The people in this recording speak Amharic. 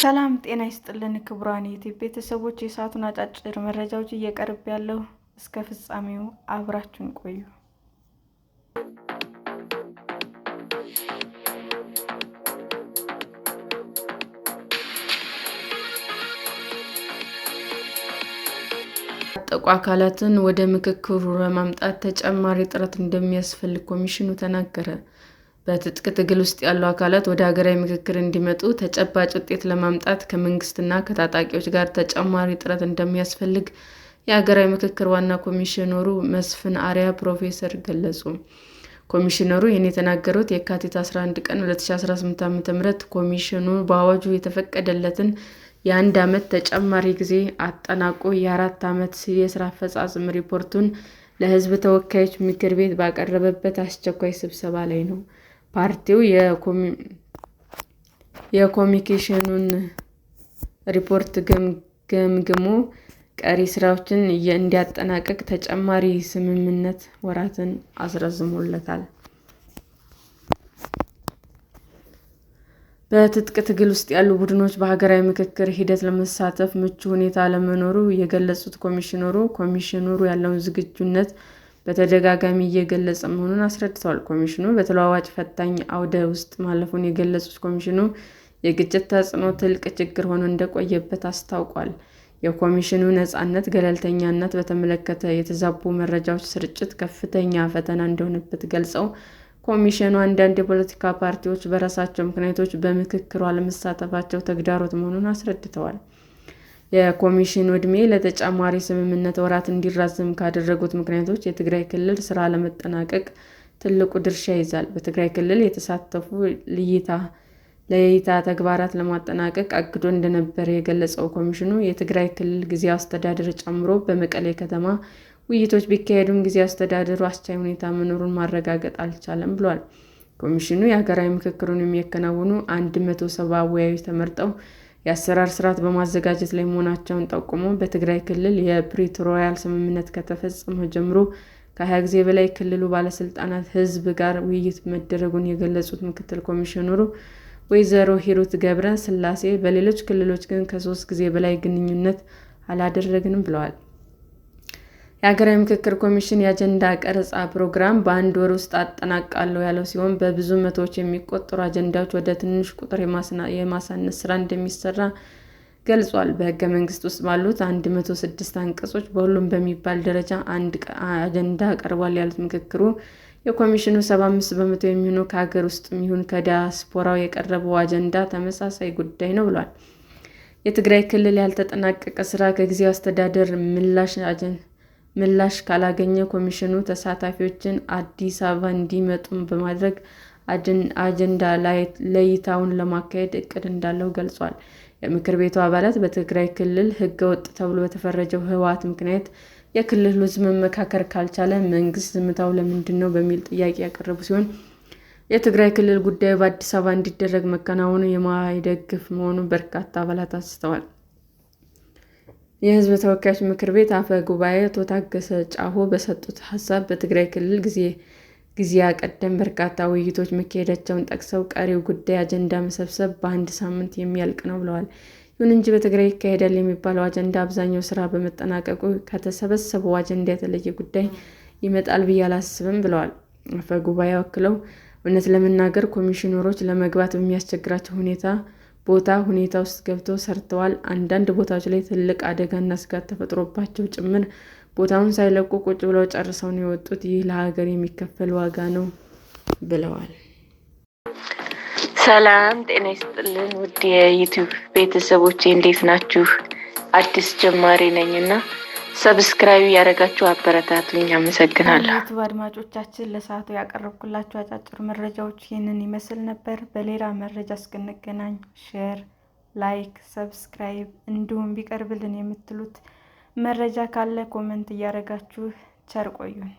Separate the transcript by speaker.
Speaker 1: ሰላም ጤና ይስጥልን ክቡራን የዩቲዩብ ቤተሰቦች፣ የሰዓቱን አጫጭር መረጃዎች እየቀርብ ያለው እስከ ፍጻሜው አብራችሁን ቆዩ። የታጠቁ አካላትን ወደ ምክክሩ ለማምጣት ተጨማሪ ጥረት እንደሚያስፈልግ ኮሚሽኑ ተናገረ። በትጥቅ ትግል ውስጥ ያሉ አካላት ወደ ሀገራዊ ምክክር እንዲመጡ ተጨባጭ ውጤት ለማምጣት ከመንግስትና ከታጣቂዎች ጋር ተጨማሪ ጥረት እንደሚያስፈልግ የሀገራዊ ምክክር ዋና ኮሚሽነሩ መስፍን አርአያ ፕሮፌሰር ገለጹ። ኮሚሽነሩ ይህን የተናገሩት የካቲት 11 ቀን 2018 ዓ.ም ኮሚሽኑ በአዋጁ የተፈቀደለትን የ1 ዓመት ተጨማሪ ጊዜ አጠናቆ የ4 ዓመት የሥራ አፈጻጸም ሪፖርቱን ለሕዝብ ተወካዮች ምክር ቤት ባቀረበበት አስቸኳይ ስብሰባ ላይ ነው። ፓርቲው የኮሚሽኑን ሪፖርት ገምግሞ ቀሪ ስራዎችን እንዲያጠናቅቅ ተጨማሪ 8 ወራትን አስረዝሞለታል። በትጥቅ ትግል ውስጥ ያሉ ቡድኖች በሀገራዊ ምክክር ሂደት ለመሳተፍ ምቹ ሁኔታ አለመኖሩ የገለጹት ኮሚሽነሩ ያለውን ዝግጁነት በተደጋጋሚ እየገለጸ መሆኑን አስረድተዋል። ኮሚሽኑ በተለዋዋጭ ፈታኝ አውድ ውስጥ ማለፉን የገለጹት ኮሚሽኑ የግጭት ተጽዕኖ ትልቅ ችግር ሆኖ እንደቆየበት አስታውቋል። የኮሚሽኑ ነፃነት፣ ገለልተኛነት በተመለከተ የተዛቡ መረጃዎች ስርጭት ከፍተኛ ፈተና እንደሆነበት ገልጸው ኮሚሽኑ አንዳንድ የፖለቲካ ፓርቲዎች በራሳቸው ምክንያቶች በምክክሩ አለመሳተፋቸው ተግዳሮት መሆኑን አስረድተዋል። የኮሚሽኑ ዕድሜ ለተጨማሪ 8 ወራት እንዲራዘም ካደረጉት ምክንያቶች የትግራይ ክልል ስራ ለመጠናቀቅ ትልቁ ድርሻ ይይዛል። በትግራይ ክልል የተሳተፉ ለይታ ተግባራት ለማጠናቀቅ አቅዶ እንደነበር የገለጸው ኮሚሽኑ የትግራይ ክልል ጊዜያዊ አስተዳደር ጨምሮ በመቀሌ ከተማ ውይይቶች ቢካሄዱም ጊዜያዊ አስተዳደሩ አስቻይ ሁኔታ መኖሩን ማረጋገጥ አልቻለም ብሏል። ኮሚሽኑ የሀገራዊ ምክክሩን የሚያከናውኑ 170 አወያዮች ተመርጠው የአሰራር ስርዓት በማዘጋጀት ላይ መሆናቸውን ጠቁሞ በትግራይ ክልል የፕሪቶሪያ ስምምነት ከተፈጸመ ጀምሮ ከ20 ጊዜ በላይ ክልሉ ባለስልጣናት ሕዝብ ጋር ውይይት መደረጉን የገለጹት ምክትል ኮሚሽነሩ ወይዘሮ ሂሩት ገብረ ስላሴ በሌሎች ክልሎች ግን ከ3 ጊዜ በላይ ግንኙነት አላደረግንም ብለዋል። የሀገራዊ ምክክር ኮሚሽን የአጀንዳ ቀረጻ ፕሮግራም በ1 ወር ውስጥ አጠናቅቃለሁ ያለው ሲሆን በብዙ መቶዎች የሚቆጠሩ አጀንዳዎች ወደ ትንሽ ቁጥር የማሳነስ ስራ እንደሚሰራ ገልጿል። በሕገ መንግስት ውስጥ ባሉት 106 አንቀጾች በሁሉም በሚባል ደረጃ አንድ አጀንዳ ቀርቧል ያሉት ምክክሩ የኮሚሽኑ 75 በመቶ የሚሆነው ከሀገር ውስጥም ይሁን ከዲያስፖራው የቀረበው አጀንዳ ተመሳሳይ ጉዳይ ነው ብሏል። የትግራይ ክልል ያልተጠናቀቀ ስራ ከጊዜያዊ አስተዳደር ምላሽ ካላገኘ ኮሚሽኑ ተሳታፊዎችን አዲስ አበባ እንዲመጡ በማድረግ አጀንዳ ለይታውን ለማካሄድ እቅድ እንዳለው ገልጿል። የምክር ቤቱ አባላት በትግራይ ክልል ህገ ወጥ ተብሎ በተፈረጀው ህወሓት ምክንያት የክልሉ ህዝብ መመካከር ካልቻለ መንግስት ዝምታው ለምንድን ነው በሚል ጥያቄ ያቀረቡ ሲሆን የትግራይ ክልል ጉዳዩ በአዲስ አበባ እንዲደረግ መከናወኑ የማይደግፍ መሆኑን በርካታ አባላት አንስተዋል። የህዝብ ተወካዮች ምክር ቤት አፈ ጉባኤ አቶ ታገሰ ጫፎ በሰጡት ሀሳብ በትግራይ ክልል ጊዜያ ቀደም በርካታ ውይይቶች መካሄዳቸውን ጠቅሰው ቀሪው ጉዳይ አጀንዳ መሰብሰብ በ1 ሳምንት የሚያልቅ ነው ብለዋል። ይሁን እንጂ በትግራይ ይካሄዳል የሚባለው አጀንዳ አብዛኛው ስራ በመጠናቀቁ ከተሰበሰበው አጀንዳ የተለየ ጉዳይ ይመጣል ብዬ አላስብም ብለዋል። አፈ ጉባኤው አክለው እውነት ለመናገር ኮሚሽነሮች ለመግባት በሚያስቸግራቸው ሁኔታ ውስጥ ገብተው ሰርተዋል። አንዳንድ ቦታዎች ላይ ትልቅ አደጋና ስጋት ተፈጥሮባቸው ጭምር ቦታውን ሳይለቁ ቁጭ ብለው ጨርሰው ነው የወጡት። ይህ ለሀገር የሚከፈል ዋጋ ነው ብለዋል።
Speaker 2: ሰላም ጤና ይስጥልን ውድ የዩቲዩብ ቤተሰቦቼ እንዴት ናችሁ? አዲስ ጀማሪ ነኝና ሰብስክራይብ ያደረጋችሁ አበረታቱኝ። አመሰግናለሁ።
Speaker 1: ዩቲዩብ አድማጮቻችን ለሰዓቱ ያቀረብኩላችሁ አጫጭር መረጃዎች ይህንን ይመስል ነበር። በሌላ መረጃ እስክንገናኝ ሼር፣ ላይክ፣ ሰብስክራይብ እንዲሁም ቢቀርብልን የምትሉት መረጃ ካለ ኮሜንት እያደረጋችሁ ቸር ቆዩን።